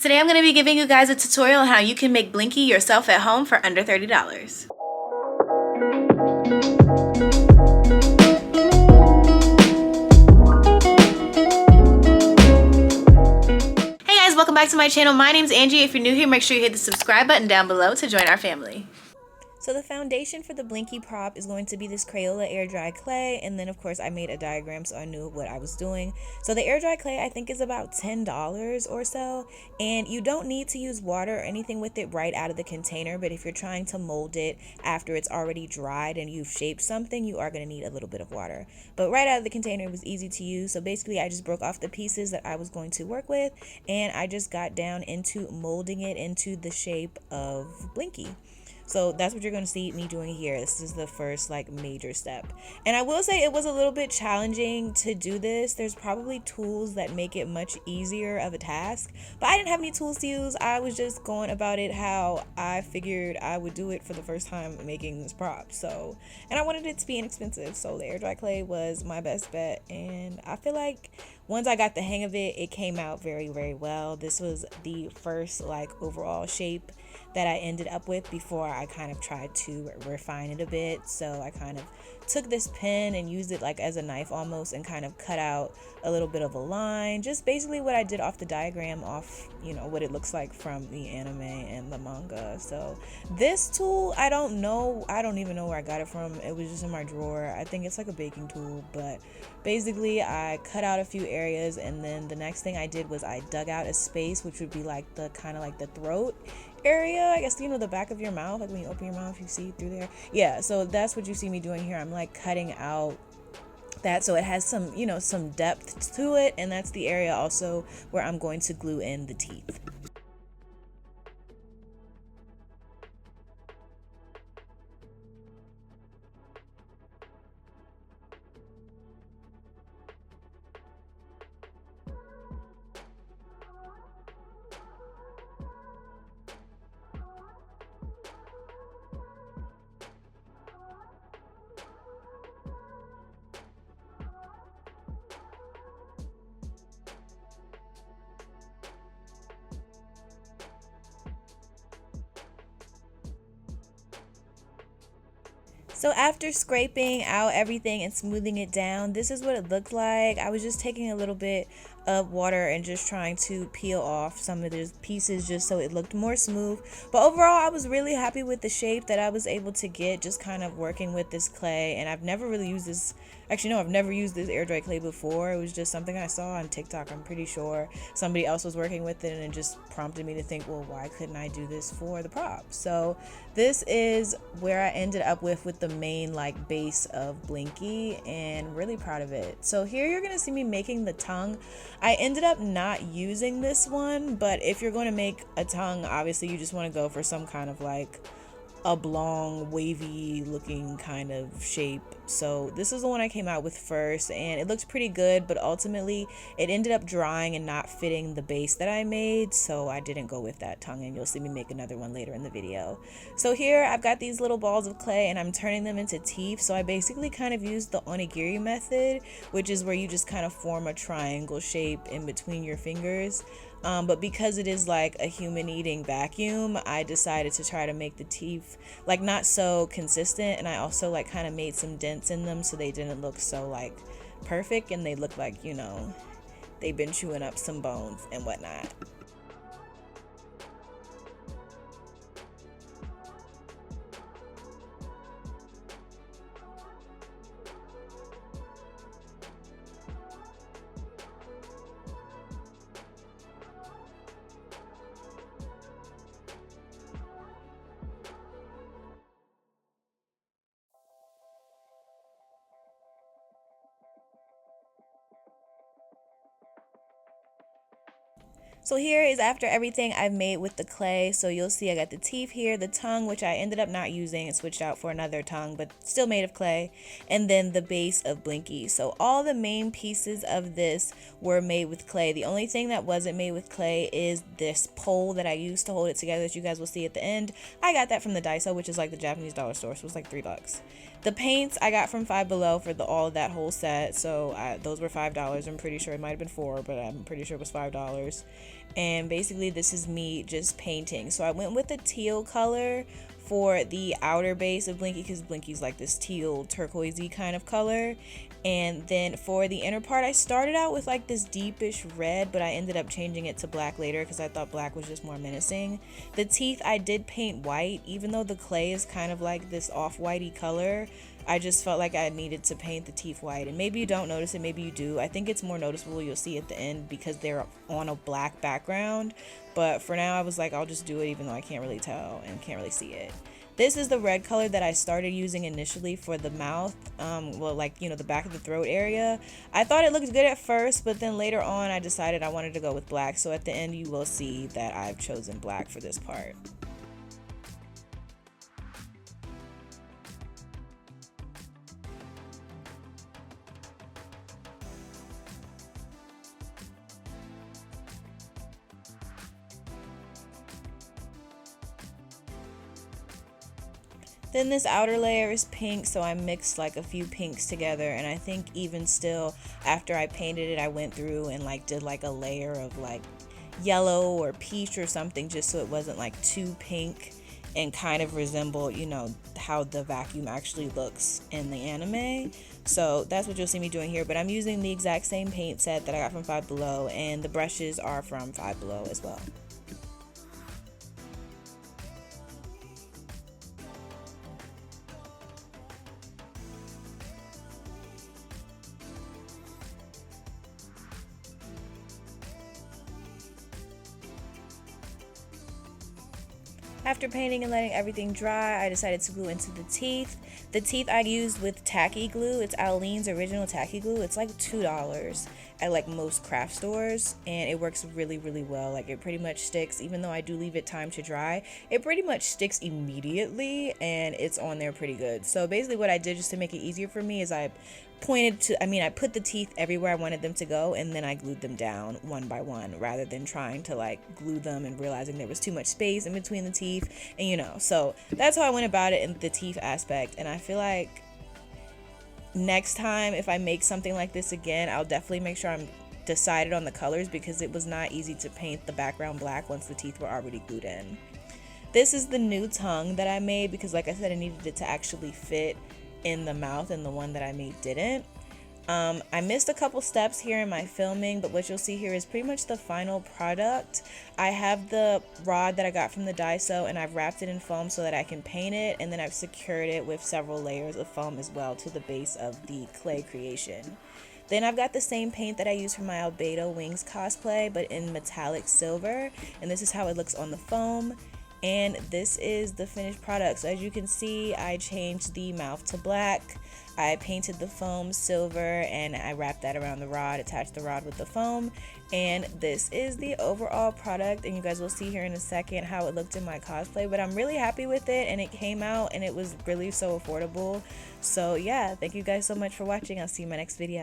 Today I'm going to be giving you guys a tutorial on how you can make Blinky yourself at home for under $30. Hey guys, welcome back to my channel. My name's Angie. If you're new here, make sure you hit the subscribe button down below to join our family. So the foundation for the Blinky prop is going to be this Crayola air dry clay, and then of course I made a diagram so I knew what I was doing. So the air dry clay I think is about $10 or so, and you don't need to use water or anything with it right out of the container, but if you're trying to mold it after it's already dried and you've shaped something, you are going to need a little bit of water. But right out of the container it was easy to use, so basically I just broke off the pieces that I was going to work with, and I just got down into molding it into the shape of Blinky. So that's what you're going to see me doing here. This is the first major step. And I will say it was a little bit challenging to do this. There's probably tools that make it much easier of a task, but I didn't have any tools to use. I was just going about it how I figured I would do it for the first time making this prop. So, and I wanted it to be inexpensive. So the air dry clay was my best bet. And I feel like once I got the hang of it, it came out very, very well. This was the first overall shape that I ended up with before I kind of tried to refine it a bit. So I kind of took this pen and used it as a knife almost and kind of cut out a little bit of a line, just basically what I did off the diagram, off what it looks like from the anime and the manga. So this tool, I don't even know where I got it from. It was just in my drawer. I think it's like a baking tool, but basically I cut out a few areas, and then the next thing I did was I dug out a space which would be the kind of the throat area, I guess, the back of your mouth, when you open your mouth you see through there. Yeah, so that's what you see me doing here. I'm cutting out that so it has some some depth to it, and that's the area also where I'm going to glue in the teeth. So after scraping out everything and smoothing it down, this is what it looked like. I was just taking a little bit of water and just trying to peel off some of these pieces just so it looked more smooth. But overall, I was really happy with the shape that I was able to get just kind of working with this clay. And I've never really used this. Actually, no, I've never used this air dry clay before. It was just something I saw on TikTok. I'm pretty sure somebody else was working with it, and it just prompted me to think, well, why couldn't I do this for the prop? So this is where I ended up with the main base of Blinky, and really proud of it. So here you're gonna see me making the tongue. I ended up not using this one, but if you're going to make a tongue, obviously you just want to go for some kind of oblong, wavy looking kind of shape. So this is the one I came out with first, and it looked pretty good, but ultimately it ended up drying and not fitting the base that I made, so I didn't go with that tongue, and you'll see me make another one later in the video. So here I've got these little balls of clay, and I'm turning them into teeth. So I basically kind of used the onigiri method, which is where you just kind of form a triangle shape in between your fingers. But because it is a human eating vacuum, I decided to try to make the teeth not so consistent, and I also kind of made some dents in them so they didn't look so perfect, and they look they've been chewing up some bones and whatnot. So here is after everything I've made with the clay. So you'll see I got the teeth here, the tongue, which I ended up not using and switched out for another tongue, but still made of clay, and then the base of Blinky. So all the main pieces of this were made with clay. The only thing that wasn't made with clay is this pole that I used to hold it together that you guys will see at the end. I got that from the Daiso, which is the Japanese dollar store, so it was $3. The paints I got from Five Below for all of that whole set, so those were $5. I'm pretty sure it might have been $4, but I'm pretty sure it was $5. and basically this is me just painting. So I went with a teal color for the outer base of Blinky because Blinky's like this teal turquoisey kind of color. And then for the inner part, I started out with like this deepish red, but I ended up changing it to black later because I thought black was just more menacing. The teeth I did paint white, even though the clay is kind of like this off-whitey color. I just felt like I needed to paint the teeth white, and maybe you don't notice it, maybe you do. I think it's more noticeable, you'll see at the end because they're on a black background, but for now I was like, I'll just do it even though I can't really tell and can't really see it. This is the red color that I started using initially for the mouth, well, like, you know, the back of the throat area. I thought it looked good at first, but then later on I decided I wanted to go with black, so at the end you will see that I've chosen black for this part. Then this outer layer is pink, so I mixed like a few pinks together, and I think even still after I painted it I went through and like did like a layer of like yellow or peach or something just so it wasn't like too pink and kind of resemble, you know, how the vacuum actually looks in the anime. So that's what you'll see me doing here, but I'm using the exact same paint set that I got from Five Below, and the brushes are from Five Below as well. After painting and letting everything dry, I decided to glue into the teeth. The teeth I used with tacky glue. It's Aleene's original tacky glue. It's like $2 at like most craft stores, and it works really, really well. Like, it pretty much sticks, even though I do leave it time to dry. It pretty much sticks immediately, and it's on there pretty good. So basically what I did just to make it easier for me is I put the teeth everywhere I wanted them to go, and then I glued them down one by one rather than trying to like glue them and realizing there was too much space in between the teeth, and you know, so that's how I went about it in the teeth aspect. And I feel like next time if I make something like this again, I'll definitely make sure I'm decided on the colors because it was not easy to paint the background black once the teeth were already glued in. This is the new tongue that I made because, like I said, I needed it to actually fit in the mouth, and the one that I made didn't. I missed a couple steps here in my filming, but what you'll see here is pretty much the final product. I have the rod that I got from the Daiso, and I've wrapped it in foam so that I can paint it, and then I've secured it with several layers of foam as well to the base of the clay creation. Then I've got the same paint that I used for my Albedo Wings cosplay, but in metallic silver, and this is how it looks on the foam. And this is the finished product. So as you can see, I changed the mouth to black, I painted the foam silver, and I wrapped that around the rod, attached the rod with the foam, and this is the overall product. And you guys will see here in a second how it looked in my cosplay, but I'm really happy with it, and it came out and it was really so affordable. So yeah, thank you guys so much for watching. I'll see you in my next video.